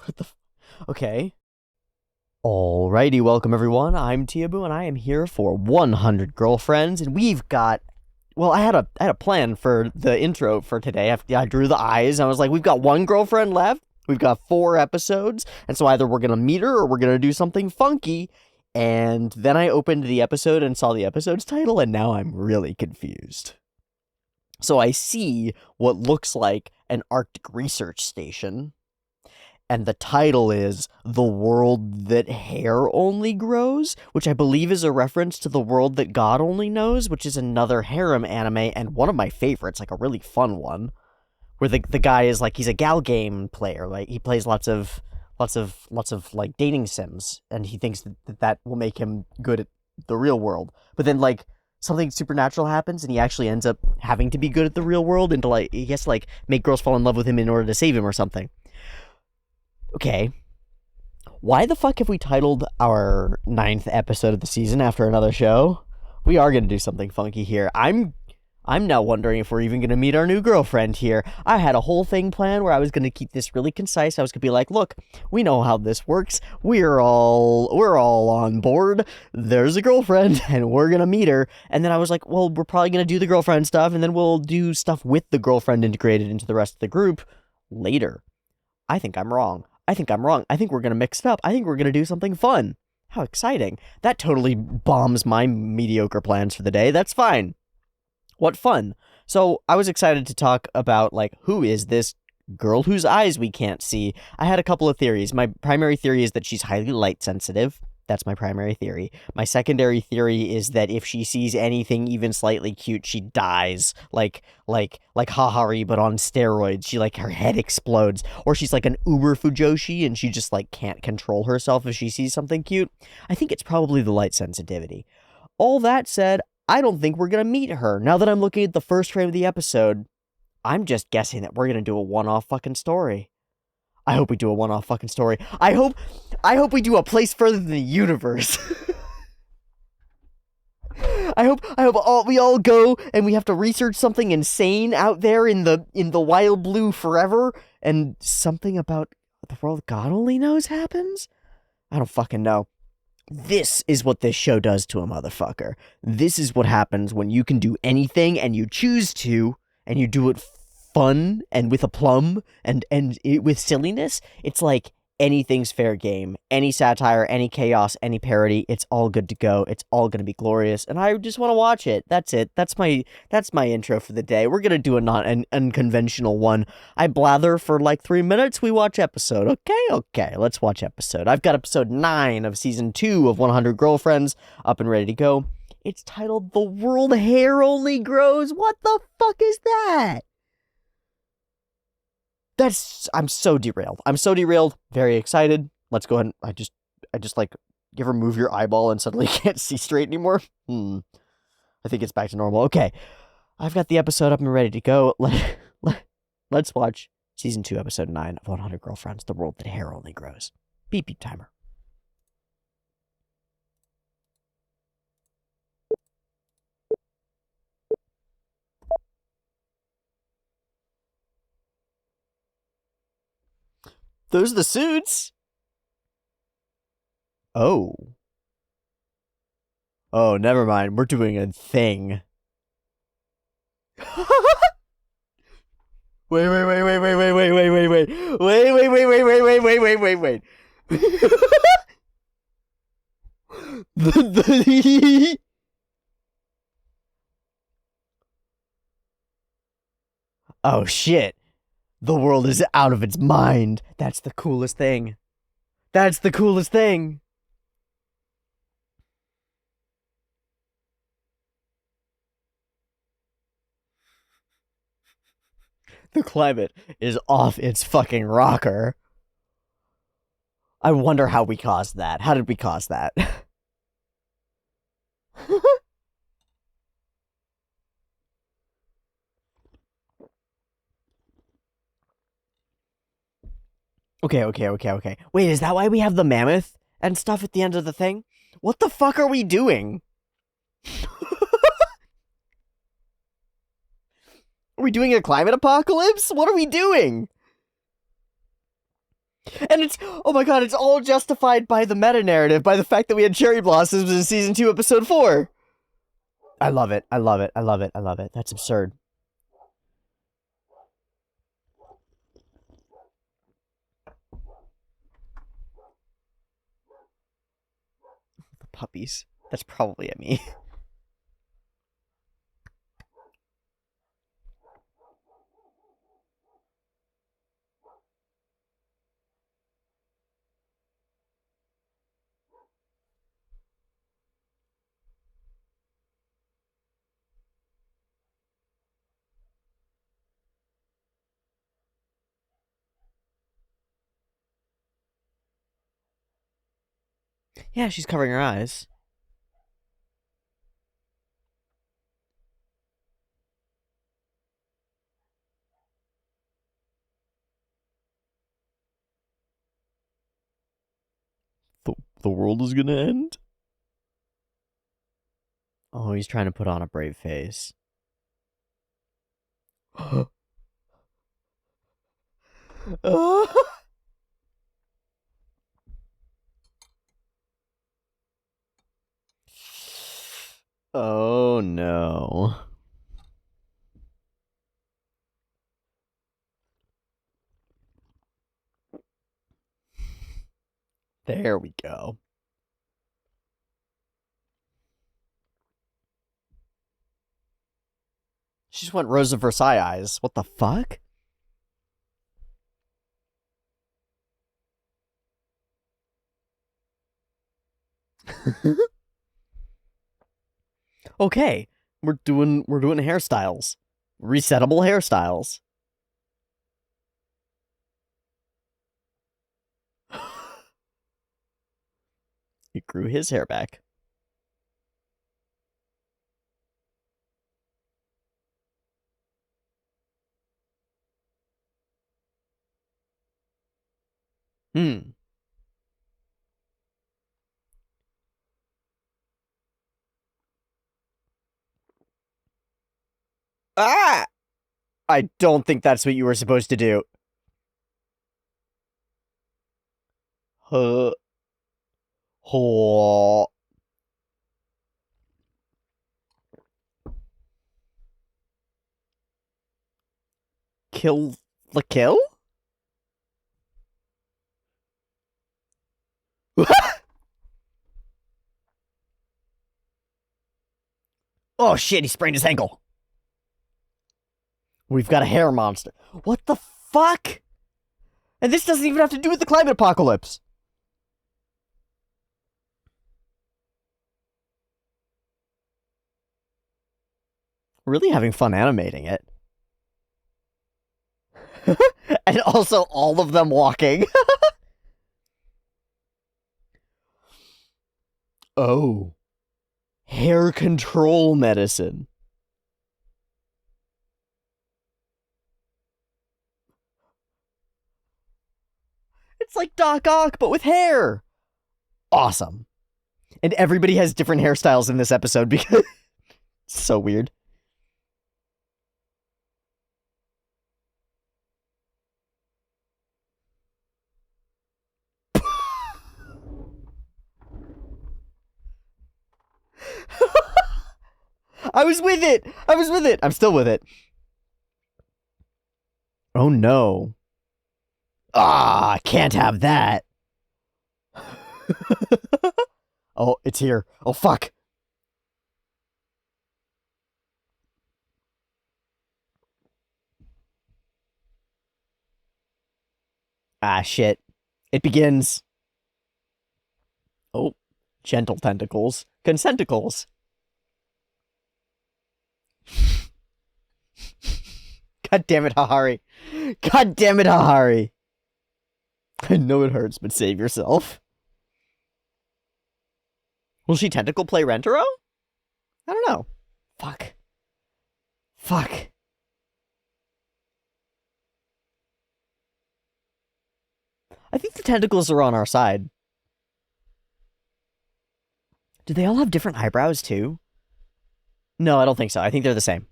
What the okay. Alrighty, welcome everyone. I'm Teeaboo and I am here for 100 Girlfriends, and we've got well, I had a plan for the intro for today. I drew the eyes and I was like, we've got one girlfriend left. We've got 4 episodes, and so either we're gonna meet her or we're gonna do something funky. And then I opened the episode and saw the episode's title, and now I'm really confused. So I see what looks like an Arctic research station, and the title is The World That Hair Only Grows, which I believe is a reference to The World That God Only Knows, which is another harem anime and one of my favorites, like a really fun one, where the guy is like, he's a gal game player, like he plays lots of like dating sims, and he thinks that will make him good at the real world. But then like something supernatural happens and he actually ends up having to be good at the real world, and to like he has to like make girls fall in love with him in order to save him or something. Okay, why the fuck have we titled our 9th episode of the season after another show? We are gonna do something funky here. I'm now wondering if we're even gonna meet our new girlfriend here. I had a whole thing planned where I was gonna keep this really concise. I was gonna be like, look, we know how this works. We're all on board. There's a girlfriend and we're gonna meet her. And then I was like, well, we're probably gonna do the girlfriend stuff, and then we'll do stuff with the girlfriend integrated into the rest of the group later. I think I'm wrong. I think we're going to mix it up. I think we're going to do something fun. How exciting. That totally bombs my mediocre plans for the day. That's fine. What fun. So I was excited to talk about, like, who is this girl whose eyes we can't see? I had a couple of theories. My primary theory is that she's highly light sensitive. That's my primary theory. My secondary theory is that if she sees anything even slightly cute, she dies. Like Hahari, but on steroids. She, like, her head explodes. Or she's like an uber fujoshi and she just, like, can't control herself if she sees something cute. I think it's probably the light sensitivity. All that said, I don't think we're gonna meet her. Now that I'm looking at the first frame of the episode, I'm just guessing that we're gonna do a one-off fucking story. I hope we do a one-off fucking story. I hope we do a place further than the universe. I hope we all go and we have to research something insane out there in the wild blue forever, and something about the world God only knows happens. I don't fucking know. This is what this show does to a motherfucker. This is what happens when you can do anything and you choose to, and you do it fun and with aplomb and with silliness. It's like anything's fair game. Any satire, any chaos, any parody, it's all good to go. It's all going to be glorious, and I just want to watch it. That's it. That's my intro for the day. We're going to do an unconventional one. I blather for like 3 minutes. We watch episode. Okay, let's watch episode. I've got episode 9 of season 2 of 100 Girlfriends up and ready to go. It's titled The World Hair Only Grows. What the fuck is that? I'm so derailed. Very excited. Let's go ahead. I just like, you ever move your eyeball and suddenly can't see straight anymore? I think it's back to normal. Okay. I've got the episode up and ready to go. Let's watch season 2, episode 9 of 100 Girlfriends, The World That Hair Only Grows. Beep beep timer. Those are the suits. Oh. Oh, never mind. We're doing a thing. Wait. Oh shit. The world is out of its mind. That's the coolest thing. The climate is off its fucking rocker. I wonder how we caused that. How did we cause that? Okay. Wait, is that why we have the mammoth and stuff at the end of the thing? What the fuck are we doing? Are we doing a climate apocalypse? What are we doing? And it's, oh my god, it's all justified by the meta-narrative, by the fact that we had cherry blossoms in season 2, episode 4. I love it. I love it. I love it. I love it. That's absurd. The puppies. That's probably at me. Yeah, she's covering her eyes. The world is gonna end? Oh, he's trying to put on a brave face. Oh no. There we go. She just went Rose of Versailles eyes. What the fuck? Okay, we're doing hairstyles. Resettable hairstyles. He grew his hair back. Hmm. Ah! I don't think that's what you were supposed to do. Huh. Oh. Kill the kill? Oh shit, he sprained his ankle. We've got a hair monster. What the fuck? And this doesn't even have to do with the climate apocalypse. Really having fun animating it. And also all of them walking. Oh. Hair control medicine. It's like Doc Ock, but with hair. Awesome. And everybody has different hairstyles in this episode because it's so weird. I was with it. I was with it. I'm still with it. Oh no. Ah, can't have that. Oh, it's here. Oh, fuck. Ah, shit. It begins. Oh, gentle tentacles. Consenticles. God damn it, Hahari. God damn it, Hahari. I know it hurts, but save yourself. Will she tentacle play Rentaro? I don't know. Fuck. Fuck. I think the tentacles are on our side. Do they all have different eyebrows, too? No, I don't think so. I think they're the same.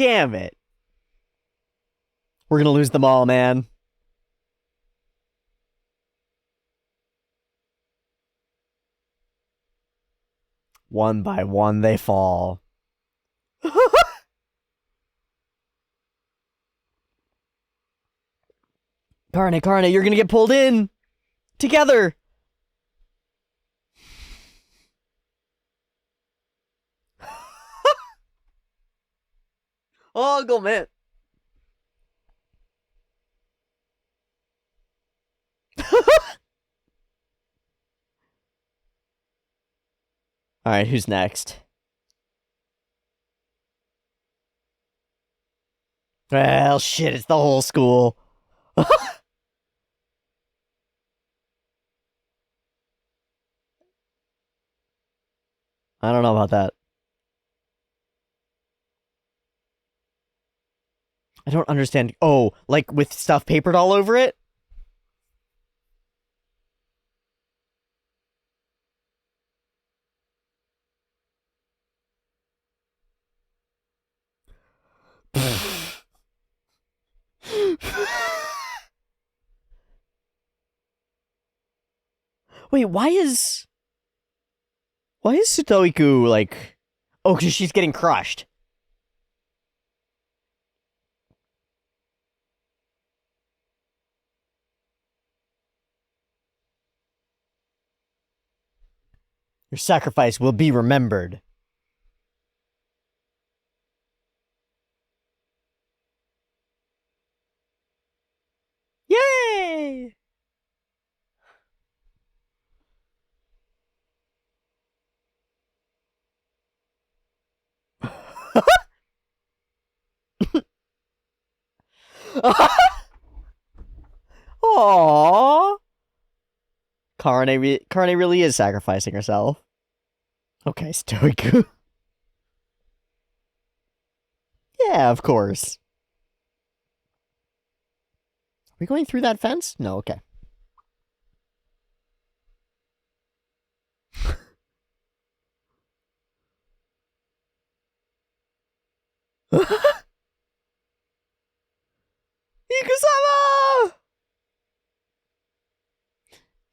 damn it. We're gonna lose them all, man. One by one, they fall. Karne, you're gonna get pulled in! Together! Oh, go, man. Alright, who's next? Well, shit, it's the whole school. I don't know about that. I don't understand. Oh, like with stuff papered all over it? Wait, why is Sutoiku like... Oh, because she's getting crushed. Your sacrifice will be remembered. Yay! Aww. Karne really is sacrificing herself. Okay, Stoiku. Yeah, of course. Are we going through that fence? No, okay. Ikusama!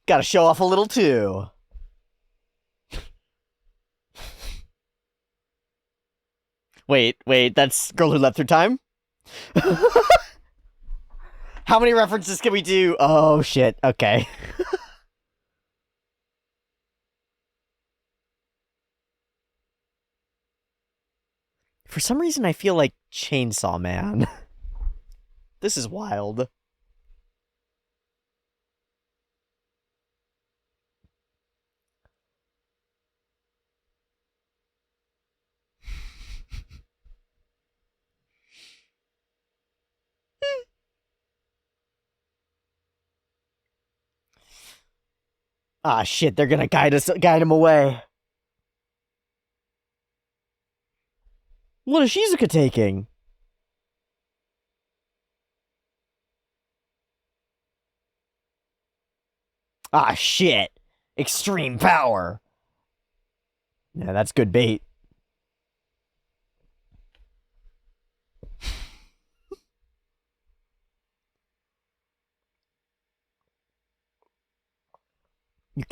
Gotta show off a little too. Wait, that's Girl Who Leapt Through Time? How many references can we do? Oh, shit, okay. For some reason, I feel like Chainsaw Man. This is wild. Ah, shit, they're gonna guide him away. What is Shizuka taking? Ah, shit. Extreme power. Yeah, that's good bait. You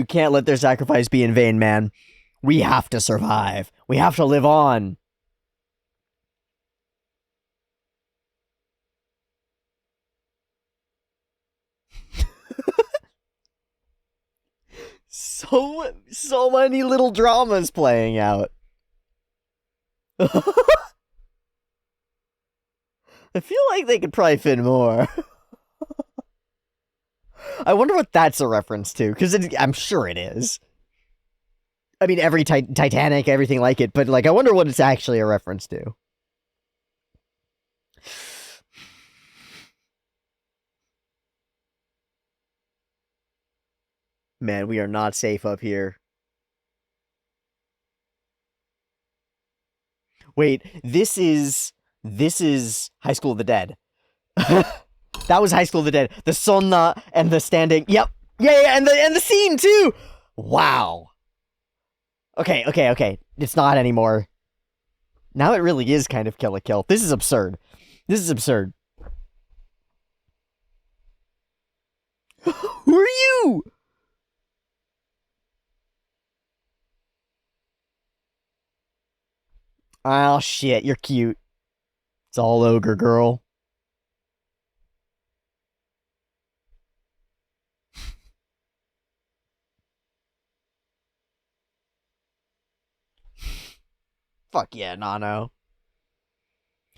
can't let their sacrifice be in vain, man. We have to survive. We have to live on. So many little dramas playing out. I feel like they could probably fit more. I wonder what that's a reference to, because I'm sure it is. I mean, every Titanic, everything like it, but, like, I wonder what it's actually a reference to. Man, we are not safe up here. Wait, this is High School of the Dead. That was High School of the Dead. The Sonna and the standing. Yep. Yeah, and the scene too. Wow. Okay. It's not anymore. Now it really is kind of Kill la Kill. This is absurd. This is absurd. Who are you? Oh, shit. You're cute. It's all ogre, girl. Fuck yeah, Nano.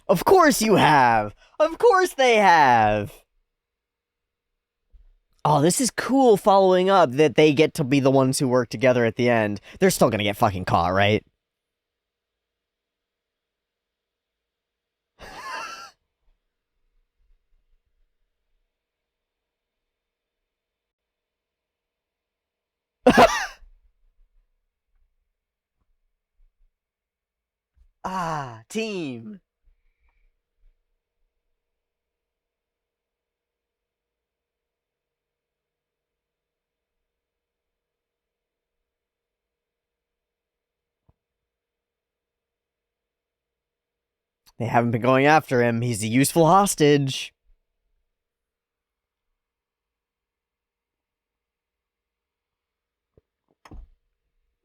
Of course you have. Of course they have. Oh, this is cool following up that they get to be the ones who work together at the end. They're still gonna get fucking caught, right? Ah, team. They haven't been going after him. He's a useful hostage.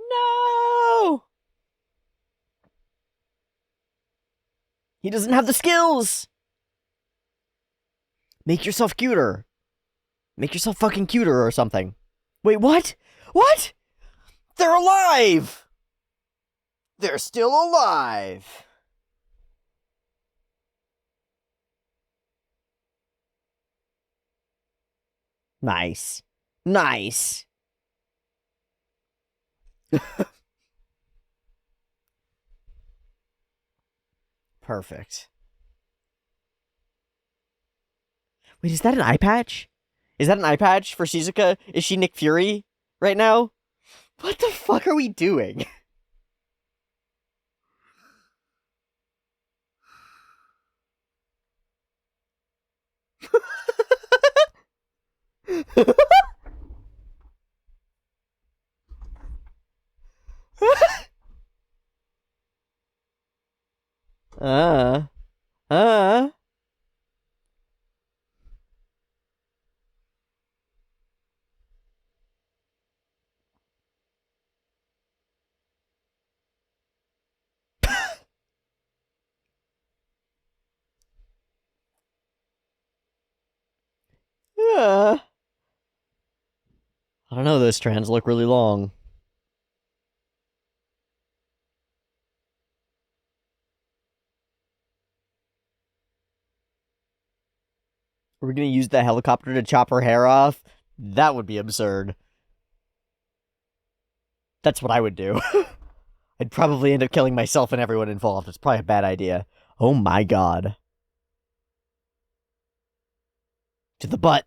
No! He doesn't have the skills! Make yourself cuter. Make yourself fucking cuter or something. Wait, what? What? They're alive! They're still alive! Nice. Nice. Perfect. Wait, is that an eye patch? Is that an eye patch for Shizuka? Is she Nick Fury right now? What the fuck are we doing? uh, uh. I don't know, those strands look really long. Are we gonna use the helicopter to chop her hair off? That would be absurd. That's what I would do. I'd probably end up killing myself and everyone involved. It's probably a bad idea. Oh my god. To the butt.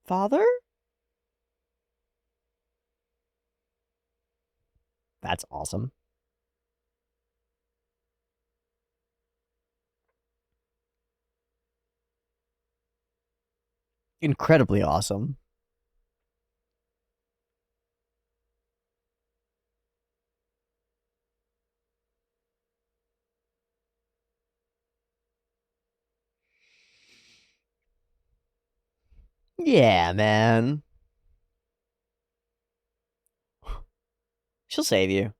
Father? That's awesome. Incredibly awesome. Yeah, man. She'll save you.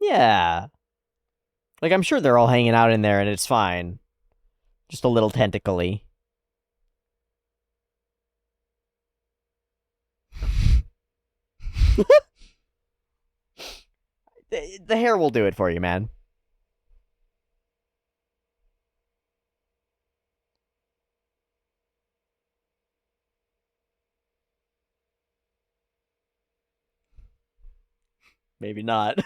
Yeah. Like, I'm sure they're all hanging out in there and it's fine. Just a little tentacly. The hair will do it for you, man. Maybe not.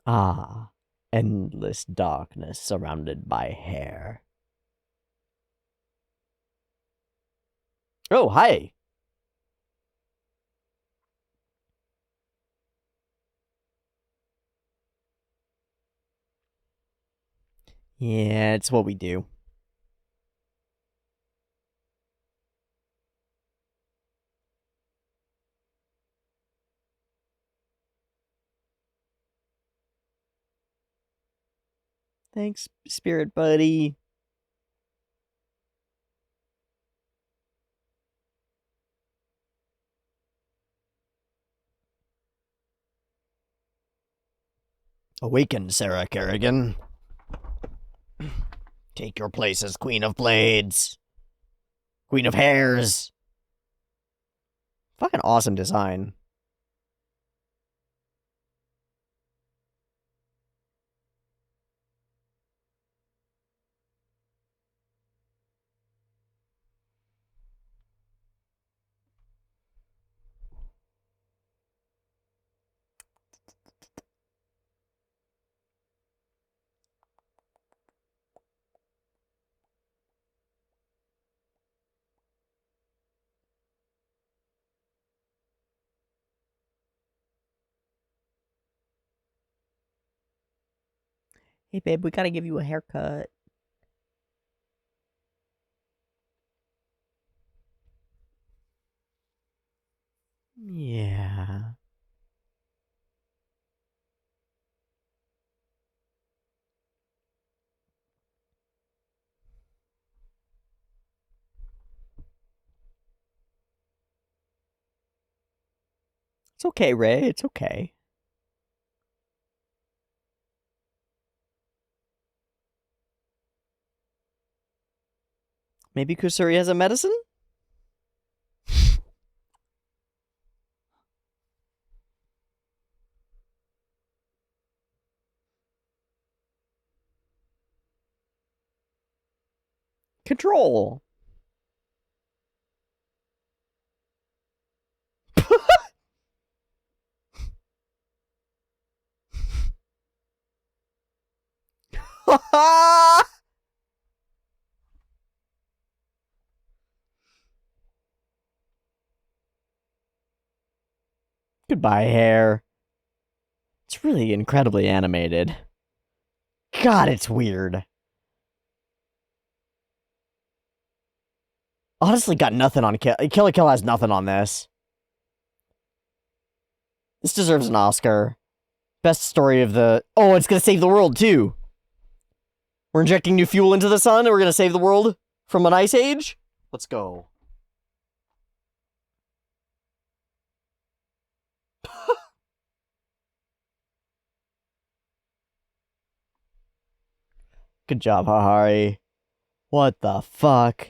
Ah, endless darkness surrounded by hair. Oh, hi. Yeah, it's what we do. Thanks, spirit buddy. Awaken, Sarah Kerrigan. Take your place as Queen of Blades. Queen of Hairs. Fucking awesome design. Hey, babe, we gotta give you a haircut. Yeah. It's okay, Ray. It's okay. Maybe Kusuri has a medicine? Control. Goodbye, hair. It's really incredibly animated. God, it's weird. Honestly, got nothing on Kill la Kill has nothing on this. This deserves an Oscar. Best story of the... Oh, it's gonna save the world, too. We're injecting new fuel into the sun, and we're gonna save the world from an ice age? Let's go. Good job, Hahari. What the fuck?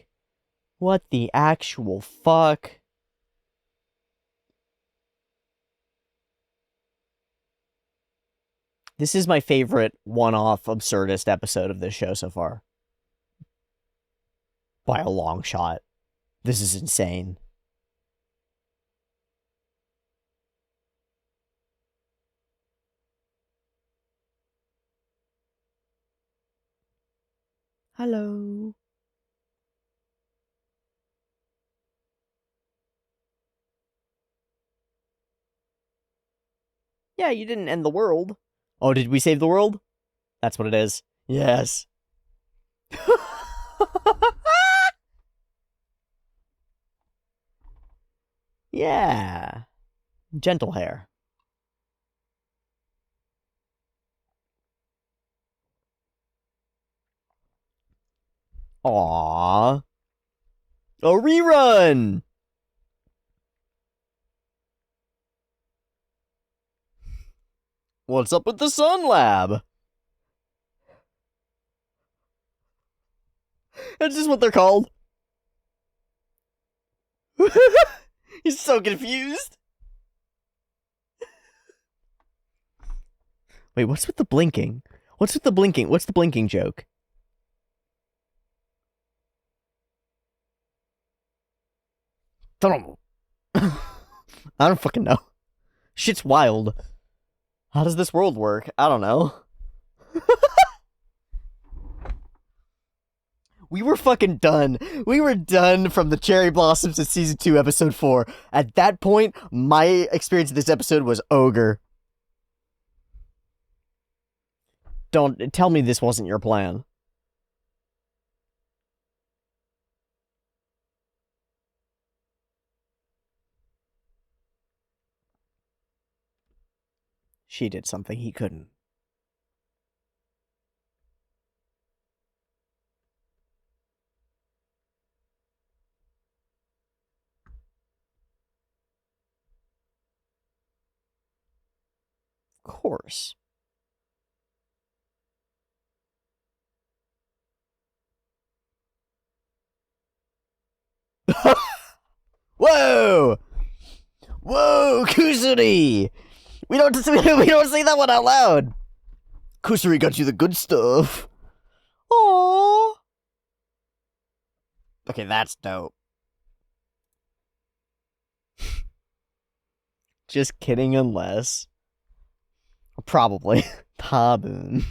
What the actual fuck? This is my favorite one-off absurdist episode of this show so far. By a long shot. This is insane. Hello. Yeah, you didn't end the world. Oh, did we save the world? That's what it is. Yes. Yeah. Gentle hair. Aww. A rerun! What's up with the Sun Lab? That's just what they're called. He's so confused. Wait, what's with the blinking? What's with the blinking? What's the blinking joke? I don't fucking know. Shit's wild. How does this world work? I don't know. We were fucking done. We were done from the Cherry Blossoms in Season 2, Episode 4. At that point, my experience of this episode was ogre. Don't tell me this wasn't your plan. she did something he couldn't. Of course. Whoa! Whoa, Kusuri! We don't say that one out loud. Kusuri got you the good stuff. Aww. Okay, that's dope. Just kidding, unless. Probably. Tabun.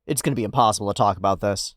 It's gonna be impossible to talk about this.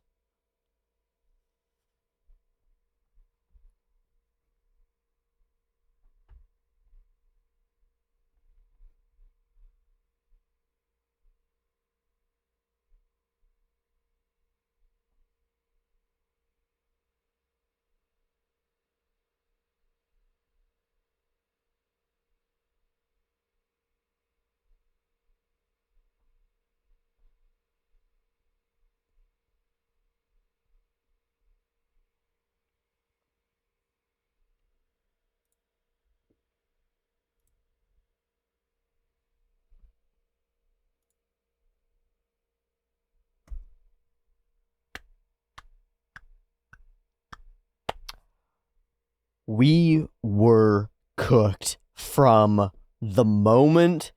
We were cooked from the moment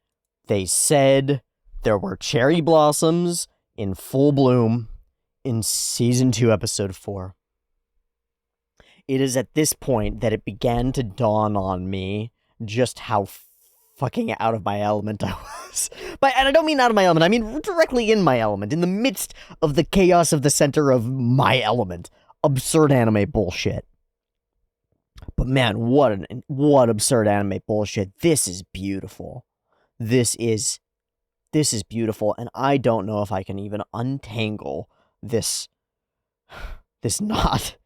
they said there were cherry blossoms in full bloom in season 2, episode 4. It is at this point that it began to dawn on me just how fucking out of my element I was. And I don't mean out of my element, I mean directly in my element, in the midst of the chaos of the center of my element. Absurd anime bullshit. But man, what absurd anime bullshit. This is beautiful. This is beautiful, and I don't know if I can even untangle this knot.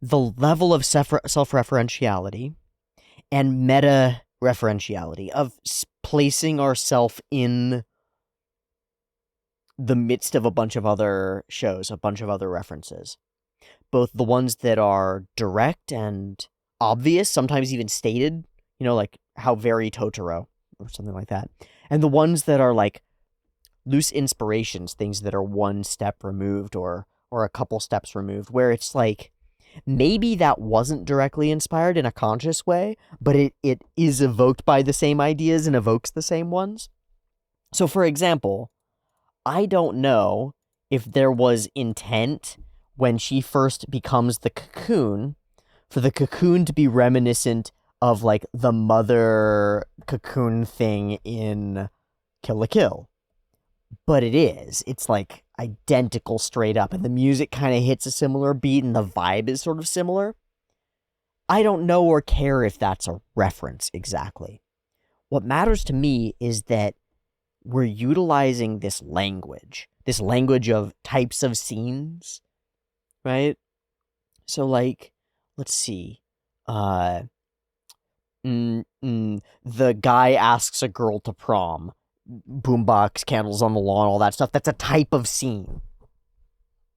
The level of self-referentiality and meta-referentiality of placing ourselves in the midst of a bunch of other shows, a bunch of other references. Both the ones that are direct and obvious, sometimes even stated, like how very Totoro, or something like that. And the ones that are like loose inspirations, things that are one step removed or a couple steps removed, where it's like, maybe that wasn't directly inspired in a conscious way, but it is evoked by the same ideas and evokes the same ones. So for example, I don't know if there was intent when she first becomes the cocoon for the cocoon to be reminiscent of like the mother cocoon thing in Kill la Kill. But it is. It's like identical straight up, and the music kind of hits a similar beat and the vibe is sort of similar. I don't know or care if that's a reference exactly. What matters to me is that we're utilizing this language of types of scenes, right? So, like, let's see. The guy asks a girl to prom. Boombox, candles on the lawn, all that stuff. That's a type of scene.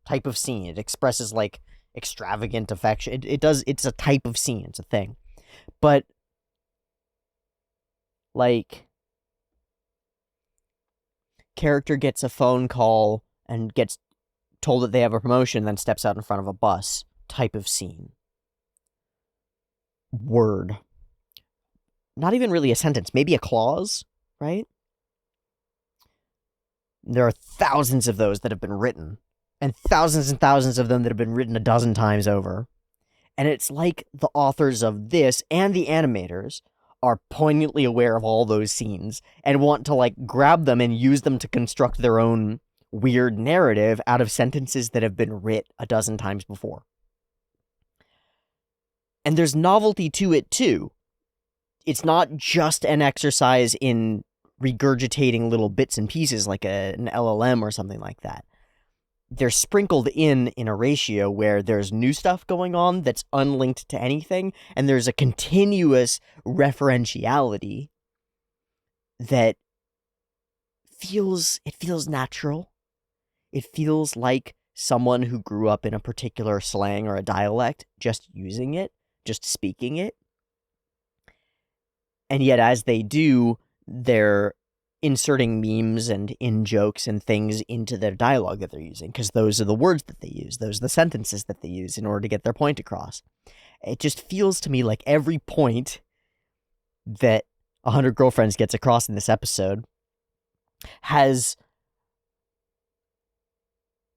It expresses, like, extravagant affection. It's a type of scene. It's a thing. But, like, character gets a phone call and gets told that they have a promotion, then steps out in front of a bus. Type of scene. Word. Not even really a sentence. Maybe a clause, right? There are thousands of those that have been written and thousands of them that have been written a dozen times over. And it's like the authors of this and the animators are poignantly aware of all those scenes and want to like grab them and use them to construct their own weird narrative out of sentences that have been writ a dozen times before. And there's novelty to it too. It's not just an exercise in regurgitating little bits and pieces like an LLM or something like that. They're sprinkled in a ratio where there's new stuff going on that's unlinked to anything, and there's a continuous referentiality that feels natural. It feels like someone who grew up in a particular slang or a dialect just using it, just speaking it. And yet as they do, they're inserting memes and in-jokes and things into their dialogue that they're using, because those are the words that they use, those are the sentences that they use in order to get their point across. It just feels to me like every point that 100 Girlfriends gets across in this episode has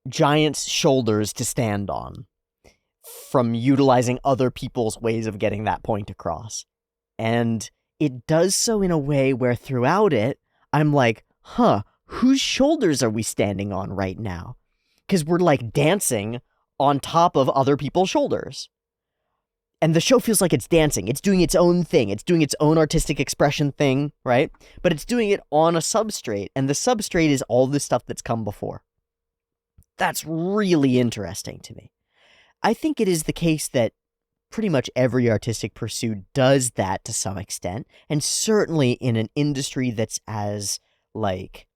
giant shoulders to stand on from utilizing other people's ways of getting that point across. And it does so in a way where throughout it, I'm like, whose shoulders are we standing on right now? Because we're like dancing on top of other people's shoulders. And the show feels like it's dancing. It's doing its own thing. It's doing its own artistic expression thing, right? But it's doing it on a substrate. And the substrate is all the stuff that's come before. That's really interesting to me. I think it is the case that pretty much every artistic pursuit does that to some extent, and certainly in an industry that's as, like,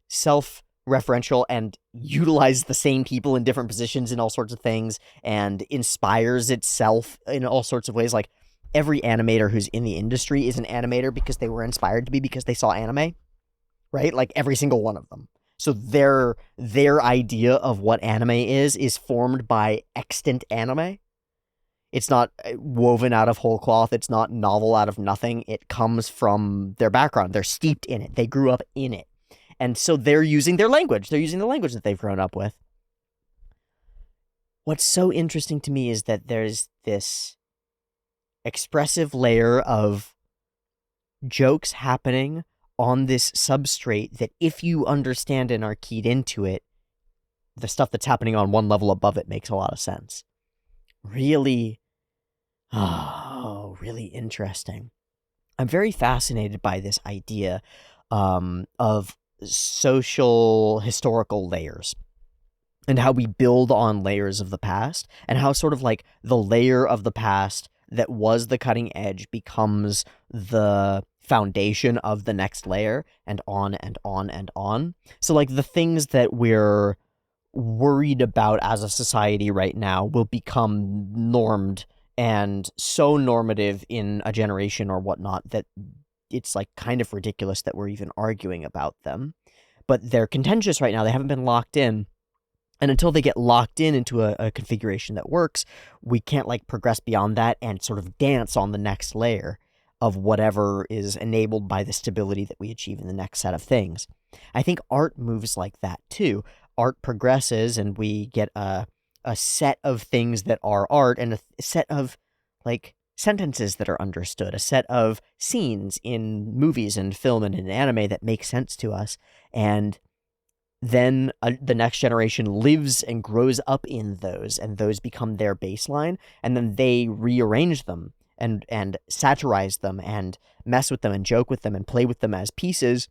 self-referential and utilizes the same people in different positions in all sorts of things, and inspires itself in all sorts of ways. Like, every animator who's in the industry is an animator because they were inspired to be because they saw anime, right? Like, every single one of them. So their idea of what anime is formed by extant anime. It's not woven out of whole cloth. It's not novel out of nothing. It comes from their background. They're steeped in it. They grew up in it. And so they're using their language. They're using the language that they've grown up with. What's so interesting to me is that there's this expressive layer of jokes happening on this substrate that if you understand and are keyed into it, the stuff that's happening on one level above it makes a lot of sense. Really interesting. I'm very fascinated by this idea of social historical layers and how we build on layers of the past, and how sort of like the layer of the past that was the cutting edge becomes the foundation of the next layer, and on and on and on. So like the things that we're worried about as a society right now will become normed and so normative in a generation or whatnot that it's like kind of ridiculous that we're even arguing about them. But they're contentious right now. They haven't been locked in. And until they get locked in into a configuration that works, we can't like progress beyond that and sort of dance on the next layer of whatever is enabled by the stability that we achieve in the next set of things. I think art moves like that too. Art progresses and we get a set of things that are art, and a set of like sentences that are understood, a set of scenes in movies and film and in anime that make sense to us. And then the next generation lives and grows up in those, and those become their baseline, and then they rearrange them and satirize them and mess with them and joke with them and play with them as pieces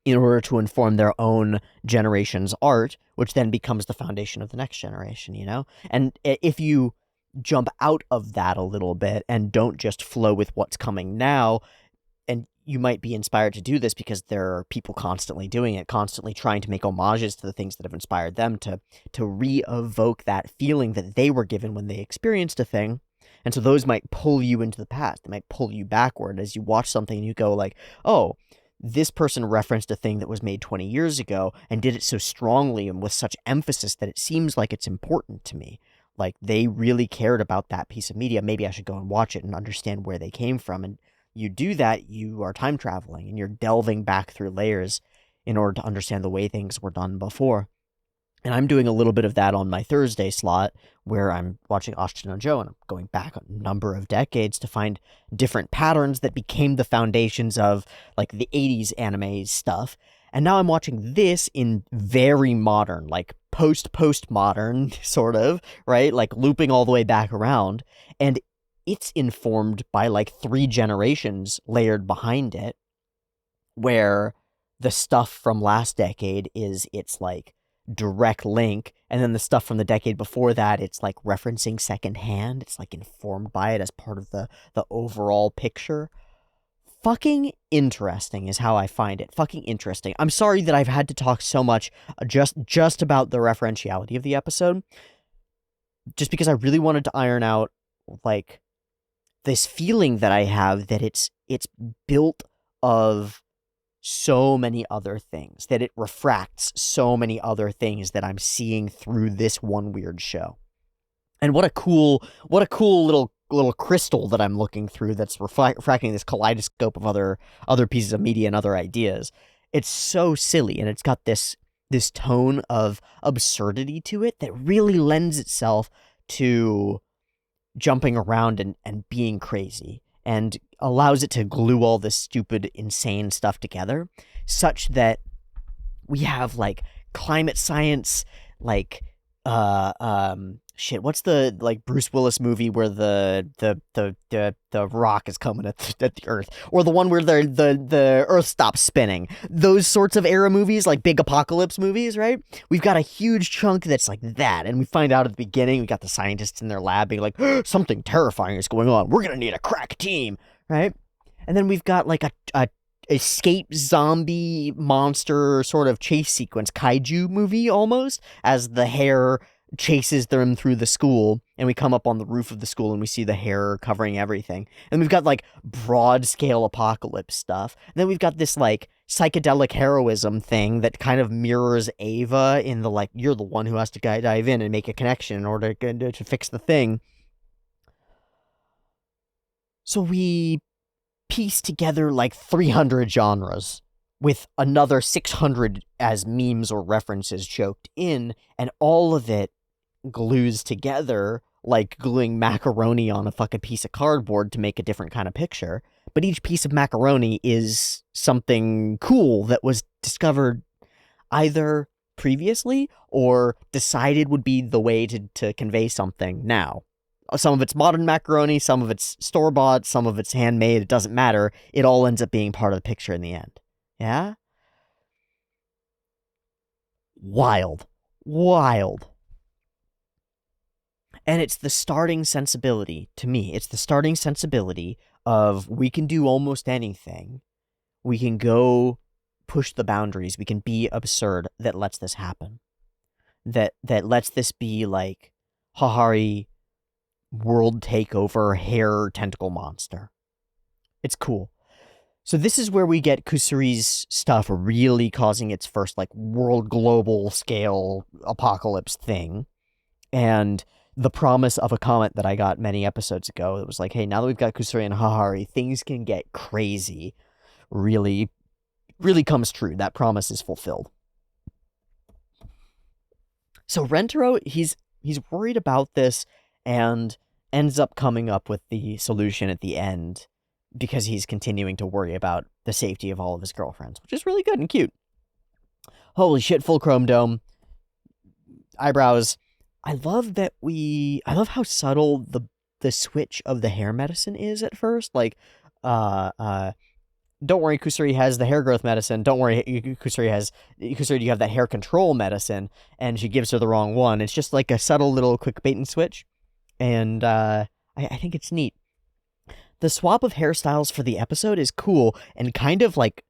in order to inform their own generation's art, which then becomes the foundation of the next generation, you know? And if you jump out of that a little bit and don't just flow with what's coming now, and you might be inspired to do this because there are people constantly doing it, constantly trying to make homages to the things that have inspired them to re-evoke that feeling that they were given when they experienced a thing. And so those might pull you into the past. They might pull you backward as you watch something and you go like, oh, this person referenced a thing that was made 20 years ago and did it so strongly and with such emphasis that it seems like it's important to me. Like they really cared about that piece of media. Maybe I should go and watch it and understand where they came from. And you do that, you are time traveling and you're delving back through layers in order to understand the way things were done before. And I'm doing a little bit of that on my Thursday slot where I'm watching Ashton and Joe, and I'm going back a number of decades to find different patterns that became the foundations of like the 80s anime stuff. And now I'm watching this in very modern, like post-modern sort of, right? Like looping all the way back around. And it's informed by like 3 generations layered behind it, where the stuff from last decade is its like direct link, and then the stuff from the decade before that, it's like referencing secondhand. It's like informed by it as part of the overall picture. Fucking interesting is how I find it. Fucking interesting. I'm sorry that I've had to talk so much just about the referentiality of the episode, just because I really wanted to iron out like this feeling that I have that it's built of so many other things, that it refracts so many other things that I'm seeing through this one weird show. And what a cool little crystal that I'm looking through that's refracting this kaleidoscope of other pieces of media and other ideas. It's so silly, and it's got this tone of absurdity to it that really lends itself to jumping around and being crazy, and allows it to glue all this stupid, insane stuff together, such that we have like climate science, like shit. What's the like Bruce Willis movie where the rock is coming at the Earth, or the one where the Earth stops spinning? Those sorts of era movies, like big apocalypse movies, right? We've got a huge chunk that's like that, and we find out at the beginning. We got the scientists in their lab being like, something terrifying is going on. We're gonna need a crack team, right? And then we've got like a escape zombie monster sort of chase sequence, kaiju movie almost, as the hair chases them through the school, and we come up on the roof of the school and we see the hair covering everything. And we've got like broad scale apocalypse stuff. And then we've got this like psychedelic heroism thing that kind of mirrors Ava in the like, you're the one who has to dive in and make a connection in order to fix the thing. So we piece together like 300 genres with another 600 as memes or references joked in, and all of it glues together like gluing macaroni on a fucking piece of cardboard to make a different kind of picture. But each piece of macaroni is something cool that was discovered either previously or decided would be the way to convey something now. Some of it's modern macaroni, some of it's store-bought, some of it's handmade. It doesn't matter. It all ends up being part of the picture in the end. Yeah? Wild. And it's the starting sensibility, to me, it's the starting sensibility of we can do almost anything. We can go push the boundaries. We can be absurd that lets this happen. That lets this be like Hahari world takeover hair tentacle monster. It's cool. So this is where we get Kusuri's stuff really causing its first like world global scale apocalypse thing. And the promise of a comment that I got many episodes ago, it was like, hey, now that we've got Kusuri and Hahari, things can get crazy, really comes true. That promise is fulfilled. So Rentaro, he's worried about this and ends up coming up with the solution at the end because he's continuing to worry about the safety of all of his girlfriends, which is really good and cute. Holy shit, full chrome dome. Eyebrows. I love how subtle the switch of the hair medicine is at first. Like, don't worry, Kusuri has the hair growth medicine. Don't worry, Kusuri, you have that hair control medicine, and she gives her the wrong one. It's just like a subtle little quick bait and switch. And I think it's neat. The swap of hairstyles for the episode is cool, and kind of like,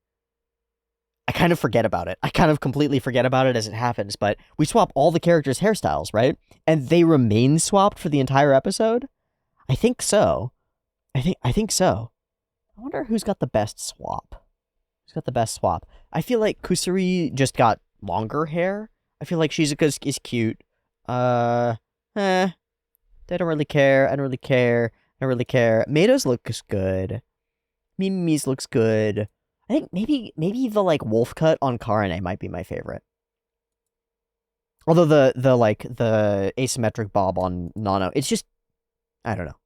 I kind of forget about it. I kind of completely forget about it as it happens, but we swap all the characters' hairstyles, right? And they remain swapped for the entire episode? I think so. I think so. I wonder who's got the best swap. Who's got the best swap? I feel like Kusuri just got longer hair. I feel like Shizuka's is cute. I don't really care. I don't really care. Meido's looks good. Mimi's looks good. I think maybe the like wolf cut on Karane might be my favorite. Although the asymmetric bob on Nano, it's just, I don't know.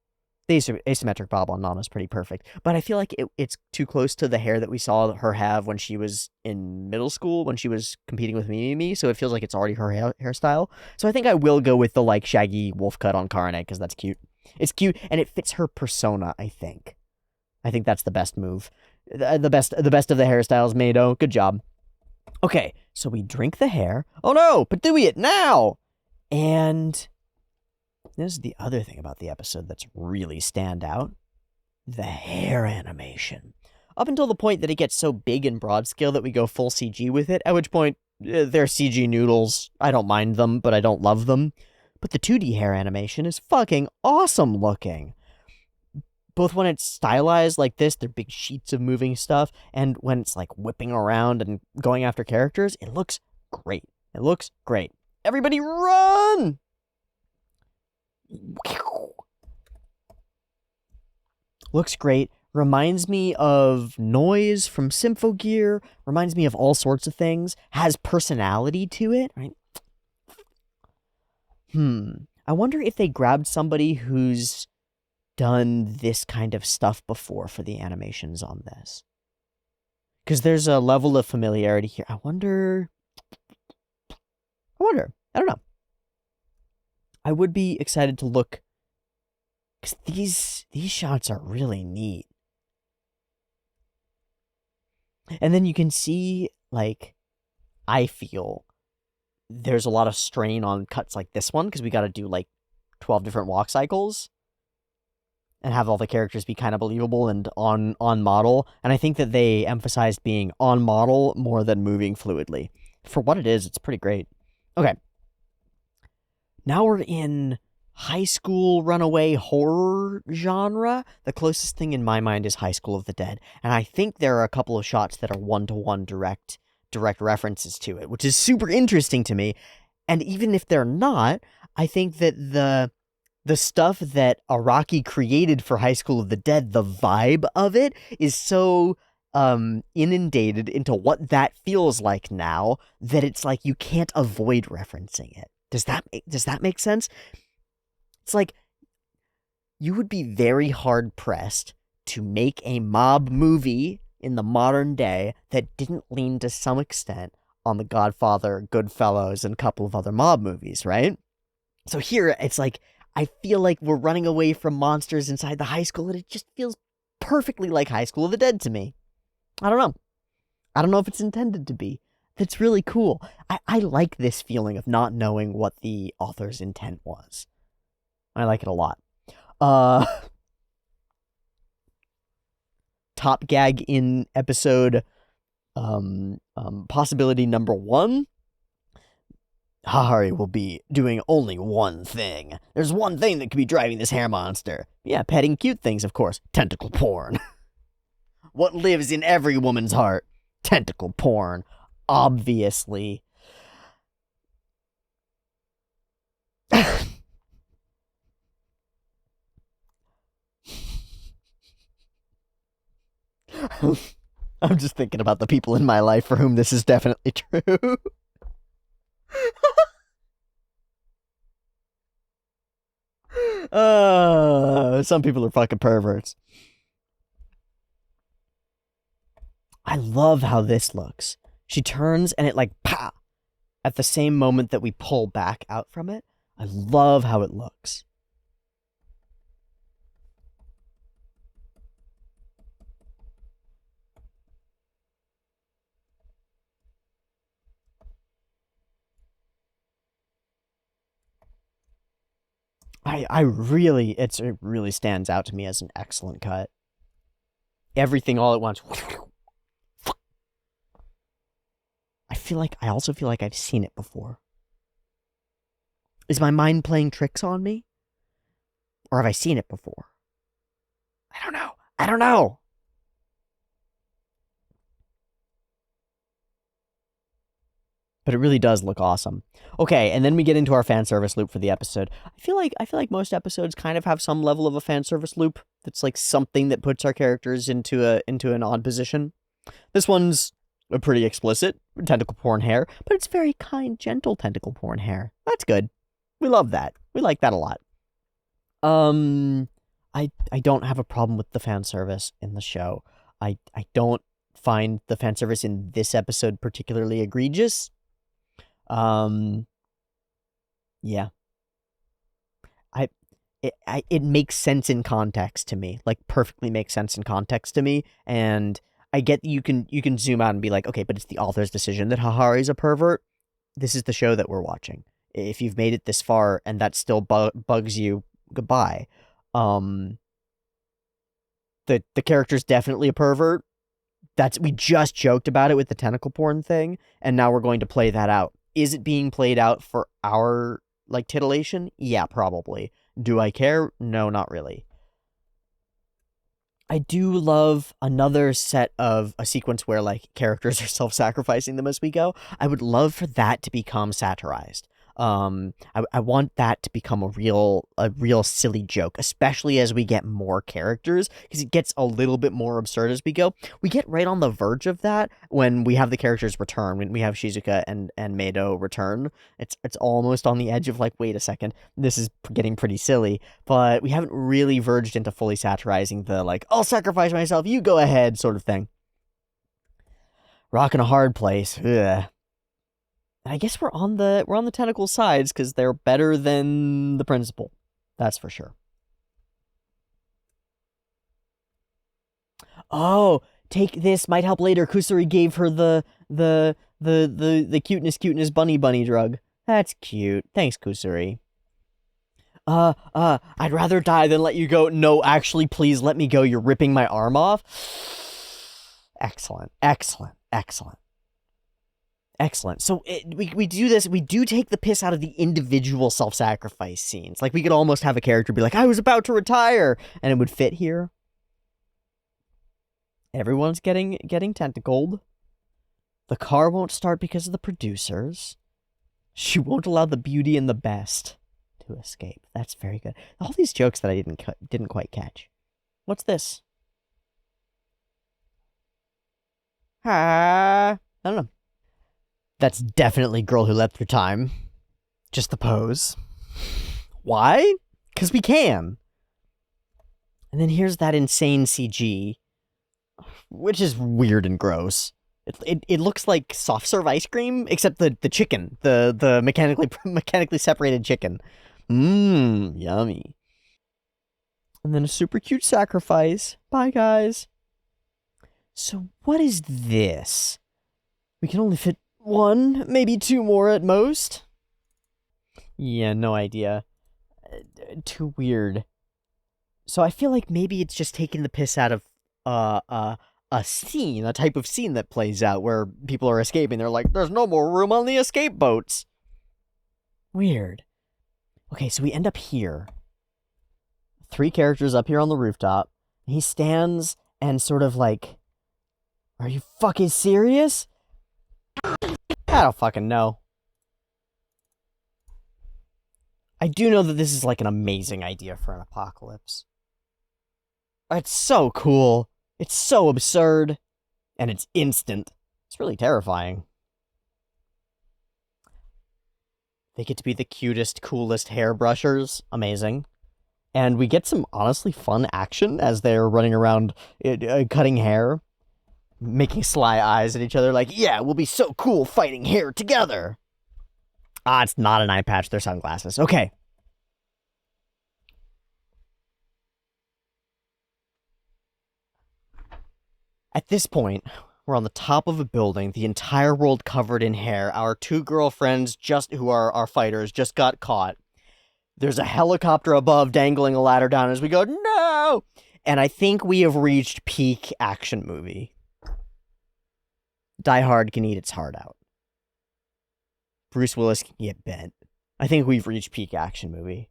The asymmetric bob on Nano is pretty perfect. But I feel like it's too close to the hair that we saw her have when she was in middle school, when she was competing with Mimi, so it feels like it's already her hairstyle. So I think I will go with the, like, shaggy wolf cut on Karane, because that's cute. It's cute, and it fits her persona, I think. I think that's the best move. The best of the hairstyles, Mado. Good job. Okay, so we drink the hair. Oh no, but do we it now? And this is the other thing about the episode that's really stand out. The hair animation. Up until the point that it gets so big and broad scale that we go full CG with it, at which point, they're CG noodles. I don't mind them, but I don't love them. But the 2D hair animation is fucking awesome looking. Both when it's stylized like this, they're big sheets of moving stuff, and when it's like whipping around and going after characters, it looks great. It looks great. Everybody run! Looks great. Reminds me of Noise from Symphogear. Reminds me of all sorts of things. Has personality to it, right? I wonder if they grabbed somebody who's done this kind of stuff before for the animations on this. Because there's a level of familiarity here. I wonder. I don't know. I would be excited to look, because these shots are really neat. And then you can see, like, I feel there's a lot of strain on cuts like this one, because we got to do, like, 12 different walk cycles and have all the characters be kind of believable and on model. And I think that they emphasized being on model more than moving fluidly. For what it is, it's pretty great. Okay. Now we're in high school runaway horror genre. The closest thing in my mind is High School of the Dead. And I think there are a couple of shots that are one-to-one direct references to it, which is super interesting to me. And even if they're not, I think that the stuff that Araki created for High School of the Dead, the vibe of it is so inundated into what that feels like now that it's like you can't avoid referencing it. Does that make sense? It's like you would be very hard pressed to make a mob movie in the modern day that didn't lean to some extent on The Godfather, Goodfellas, and a couple of other mob movies, right? So here it's like I feel like we're running away from monsters inside the high school, and it just feels perfectly like High School of the Dead to me. I don't know. I don't know if it's intended to be. That's really cool. I like this feeling of not knowing what the author's intent was. I like it a lot. Top gag in episode possibility number 1. Hahari will be doing only one thing. There's one thing that could be driving this hair monster. Yeah, petting cute things, of course. Tentacle porn. What lives in every woman's heart? Tentacle porn. Obviously. I'm just thinking about the people in my life for whom this is definitely true. Some people are fucking perverts. I love how this looks. She turns and it like, pa! At the same moment that we pull back out from it. I love how it looks. It really stands out to me as an excellent cut. Everything all at once. I also feel like I've seen it before. Is my mind playing tricks on me? Or have I seen it before? I don't know. But it really does look awesome. Okay, and then we get into our fan service loop for the episode. I feel like most episodes kind of have some level of a fan service loop that's like something that puts our characters into an odd position. This one's pretty explicit. tentacle porn hair, but it's very kind, gentle tentacle porn hair. That's good. We love that. We like that a lot. I don't have a problem with the fan service in the show. I don't find the fan service in this episode particularly egregious. Yeah. It makes sense in context to me, like perfectly makes sense in context to me, and I get that you can zoom out and be like, okay, but it's the author's decision that Hahari's a pervert. This is the show that we're watching. If you've made it this far and that still bugs you, goodbye. The character's definitely a pervert. We just joked about it with the tentacle porn thing, and now we're going to play that out. Is it being played out for our like titillation? Yeah, probably. Do I care? No, not really. I do love another set of a sequence where like characters are self-sacrificing them as we go. I would love for that to become satirized. I want that to become a real silly joke, especially as we get more characters, because it gets a little bit more absurd as we go. We get right on the verge of that when we have the characters return, when we have Shizuka and Meido return. It's almost on the edge of like, wait a second, this is getting pretty silly, but we haven't really verged into fully satirizing the like, I'll sacrifice myself, you go ahead sort of thing. Rockin' a hard place. Ugh. I guess we're on the tentacle sides because they're better than the principal. That's for sure. Oh, take this, might help later. Kusuri gave her the cuteness bunny drug. That's cute. Thanks, Kusuri. I'd rather die than let you go. No, actually, please let me go. You're ripping my arm off. Excellent. So we do this. We do take the piss out of the individual self-sacrifice scenes. Like, we could almost have a character be like, I was about to retire, and it would fit here. Everyone's getting tentacled. The car won't start because of the producers. She won't allow the beauty and the best to escape. That's very good. All these jokes that I didn't quite catch. What's this? I don't know. That's definitely Girl Who Leapt Through Time. Just the pose. Why? Because we can. And then here's that insane CG, which is weird and gross. It looks like soft serve ice cream, except the chicken, the mechanically separated chicken. Yummy. And then a super cute sacrifice. Bye, guys. So what is this? We can only fit one, maybe two more at most. Yeah, no idea. Too weird. So I feel like maybe it's just taking the piss out of a scene, a type of scene that plays out where people are escaping. They're like, there's no more room on the escape boats. Weird. Okay, so we end up here. 3 characters up here on the rooftop. He stands and sort of like, are you fucking serious? I don't fucking know. I do know that this is like an amazing idea for an apocalypse. It's so cool. It's so absurd. And it's instant. It's really terrifying. They get to be the cutest, coolest hairbrushers. Amazing. And we get some honestly fun action as they're running around cutting hair, making sly eyes at each other like, yeah, we'll be so cool fighting hair together. Ah, it's not an eye patch, they're sunglasses. Okay. At this point, we're on the top of a building, the entire world covered in hair. Our 2 girlfriends, who are our fighters, just got caught. There's a helicopter above dangling a ladder down as we go, no! And I think we have reached peak action movie. Die Hard can eat its heart out. Bruce Willis can get bent. I think we've reached peak action movie.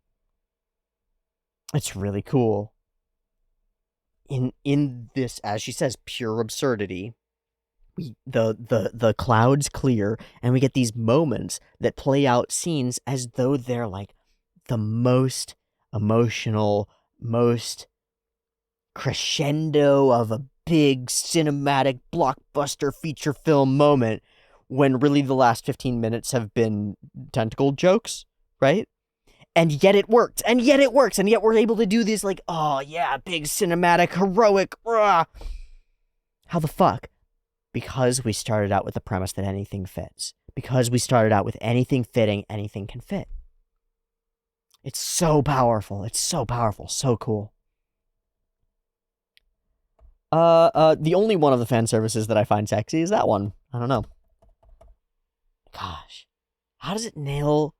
It's really cool. In this, as she says, pure absurdity, the clouds clear, and we get these moments that play out scenes as though they're like the most emotional, most crescendo of a big cinematic blockbuster feature film moment, when really the last 15 minutes have been tentacle jokes, right? And yet it worked, and yet it works, and yet we're able to do this, like, oh yeah, big cinematic, heroic, rah. How the fuck? Because we started out with the premise that anything fits. Because we started out with anything fitting, anything can fit. It's so powerful. It's so powerful. So cool. The only one of the fan services that I find sexy is that one. I don't know. Gosh. How does it nail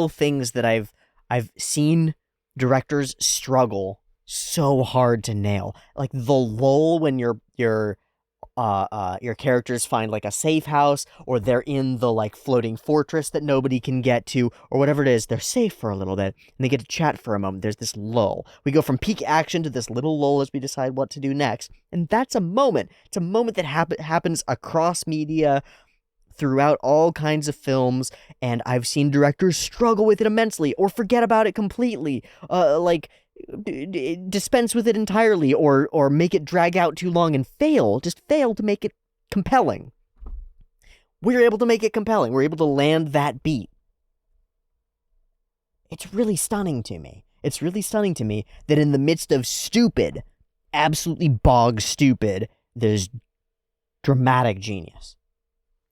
things that I've seen directors struggle so hard to nail? Like the lull when your characters find like a safe house, or they're in the like floating fortress that nobody can get to, or whatever it is. They're safe for a little bit and they get to chat for a moment. There's this lull. We go from peak action to this little lull as we decide what to do next, and that's a moment. It's a moment that happens across media, throughout all kinds of films, and I've seen directors struggle with it immensely or forget about it completely, dispense with it entirely, or make it drag out too long and fail to make it compelling. We're able to make it compelling. We're able to land that beat. It's really stunning to me. It's really stunning to me that in the midst of stupid, absolutely bog stupid, there's dramatic genius.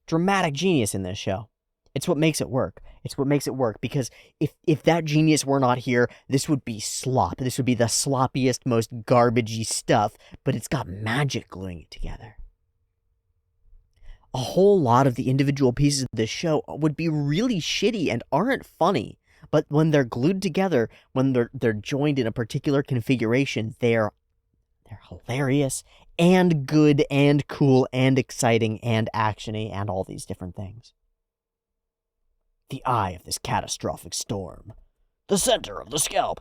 Dramatic genius in this show. It's what makes it work. It's what makes it work, because if that genius were not here, this would be slop. This would be the sloppiest, most garbagey stuff, but it's got magic gluing it together. A whole lot of the individual pieces of this show would be really shitty and aren't funny, but when they're glued together, when they're joined in a particular configuration, they're hilarious and good and cool and exciting and actiony and all these different things. The eye of this catastrophic storm. The center of the scalp.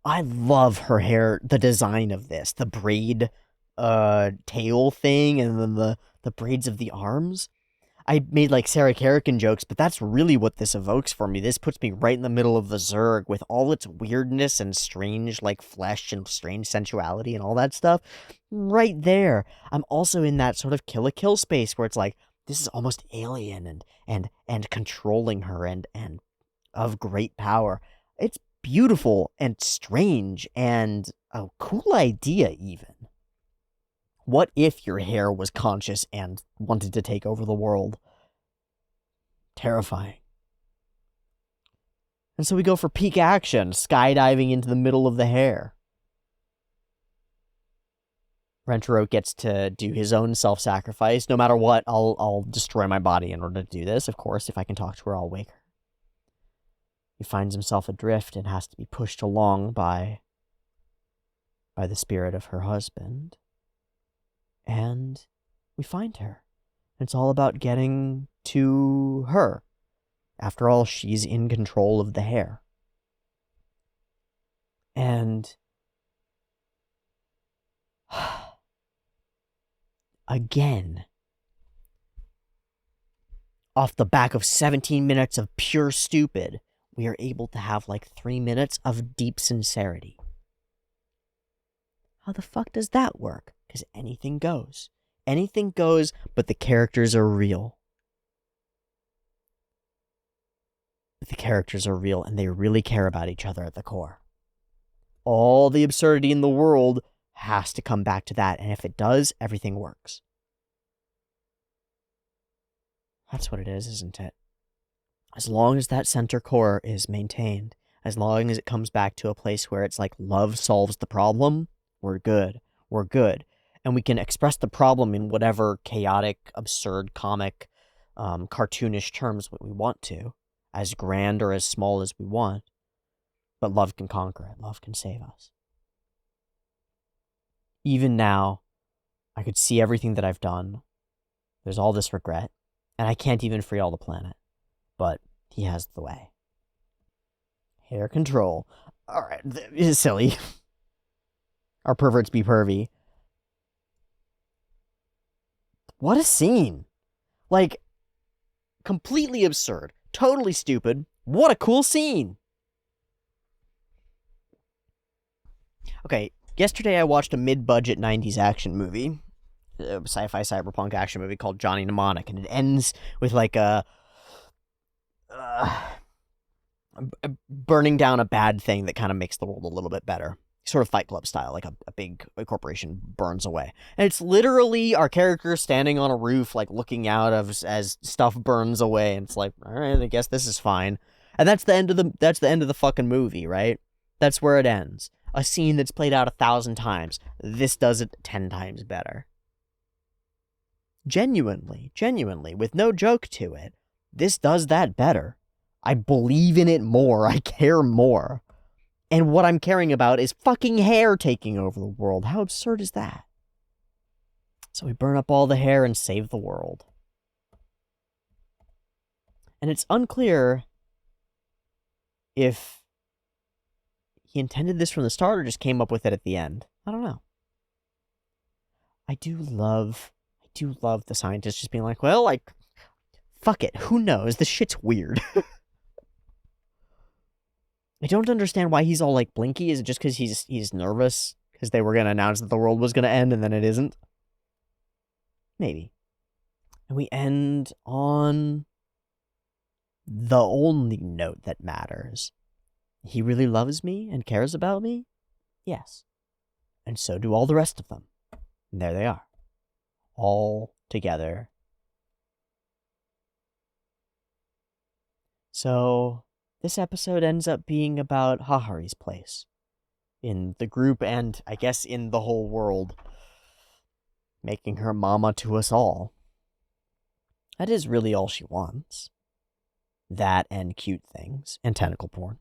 I love her hair, the design of this. The braid tail thing, and then the braids of the arms. I made like Sarah Kerrigan jokes, but that's really what this evokes for me. This puts me right in the middle of the Zerg with all its weirdness and strange like flesh and strange sensuality and all that stuff. Right there. I'm also in that sort of Kill la Kill space where it's like, this is almost alien and controlling her and of great power. It's beautiful and strange and a cool idea even. What if your hair was conscious and wanted to take over the world? Terrifying. And so we go for peak action, skydiving into the middle of the hair. Rentaro gets to do his own self-sacrifice. No matter what, I'll destroy my body in order to do this. Of course, if I can talk to her, I'll wake her. He finds himself adrift and has to be pushed along by the spirit of her husband. And we find her. It's all about getting to her. After all, she's in control of the hair. And again, off the back of 17 minutes of pure stupid, we are able to have like 3 minutes of deep sincerity. How the fuck does that work? Because anything goes. Anything goes, but the characters are real. The characters are real, and they really care about each other at the core. All the absurdity in the world has to come back to that, and if it does, everything works. That's what it is, isn't it? As long as that center core is maintained, as long as it comes back to a place where it's like love solves the problem, we're good. We're good. And we can express the problem in whatever chaotic, absurd, comic, cartoonish terms we want to, as grand or as small as we want. But love can conquer it. Love can save us. Even now, I could see everything that I've done. There's all this regret, and I can't even free all the planet. But he has the way. Hair control. Alright, this is silly. Our perverts be pervy. What a scene. Like, completely absurd. Totally stupid. What a cool scene. Okay, yesterday I watched a mid-budget 90s action movie. sci-fi cyberpunk action movie called Johnny Mnemonic, and it ends with like a burning down a bad thing that kind of makes the world a little bit better. Sort of Fight Club style, like a big corporation burns away. And it's literally our character standing on a roof, like looking out as stuff burns away, and it's like, all right, I guess this is fine. And that's the end of the fucking movie, right? That's where it ends. A scene that's played out 1,000 times. This does it 10 times better. Genuinely, with no joke to it, this does that better. I believe in it more. I care more. And what I'm caring about is fucking hair taking over the world. How absurd is that? So we burn up all the hair and save the world. And it's unclear if he intended this from the start or just came up with it at the end. I don't know. I do love the scientists just being like, well, like, fuck it. Who knows? This shit's weird. I don't understand why he's all like blinky. Is it just because he's nervous? Because they were going to announce that the world was going to end and then it isn't? Maybe. And we end on the only note that matters. He really loves me and cares about me? Yes. And so do all the rest of them. And there they are. All together. So this episode ends up being about Hahari's place in the group and, I guess, in the whole world, making her mama to us all. That is really all she wants. That and cute things and tentacle porn.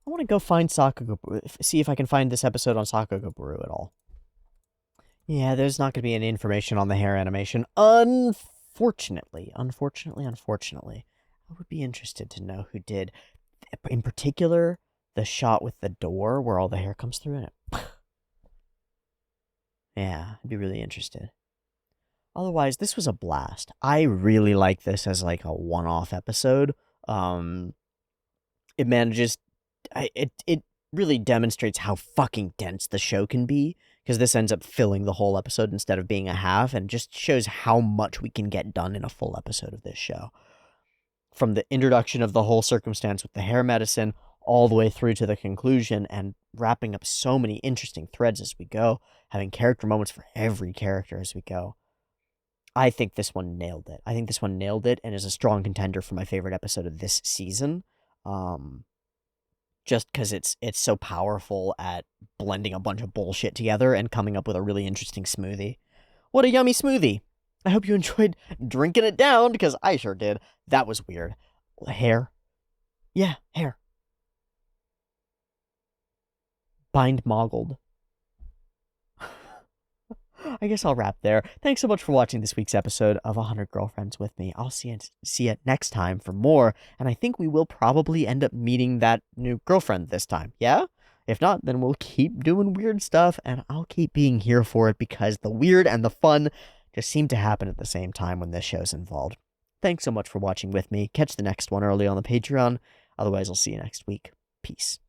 I want to go find see if I can find this episode on Sakagaburu at all. Yeah, there's not going to be any information on the hair animation. Unfortunately. I would be interested to know who did. In particular, the shot with the door where all the hair comes through in it. Yeah, I'd be really interested. Otherwise, this was a blast. I really like this as like a one-off episode. It manages... It really demonstrates how fucking dense the show can be, because this ends up filling the whole episode instead of being a half, and just shows how much we can get done in a full episode of this show. From the introduction of the whole circumstance with the hair medicine, all the way through to the conclusion, and wrapping up so many interesting threads as we go, having character moments for every character as we go. I think this one nailed it. And is a strong contender for my favorite episode of this season. Just because it's so powerful at blending a bunch of bullshit together and coming up with a really interesting smoothie. What a yummy smoothie! I hope you enjoyed drinking it down, because I sure did. That was weird. Hair? Yeah, hair. Bind moggled. I guess I'll wrap there. Thanks so much for watching this week's episode of 100 Girlfriends with me. I'll see you next time for more, and I think we will probably end up meeting that new girlfriend this time, yeah? If not, then we'll keep doing weird stuff, and I'll keep being here for it, because the weird and the fun just seem to happen at the same time when this show's involved. Thanks so much for watching with me. Catch the next one early on the Patreon. Otherwise, I'll see you next week. Peace.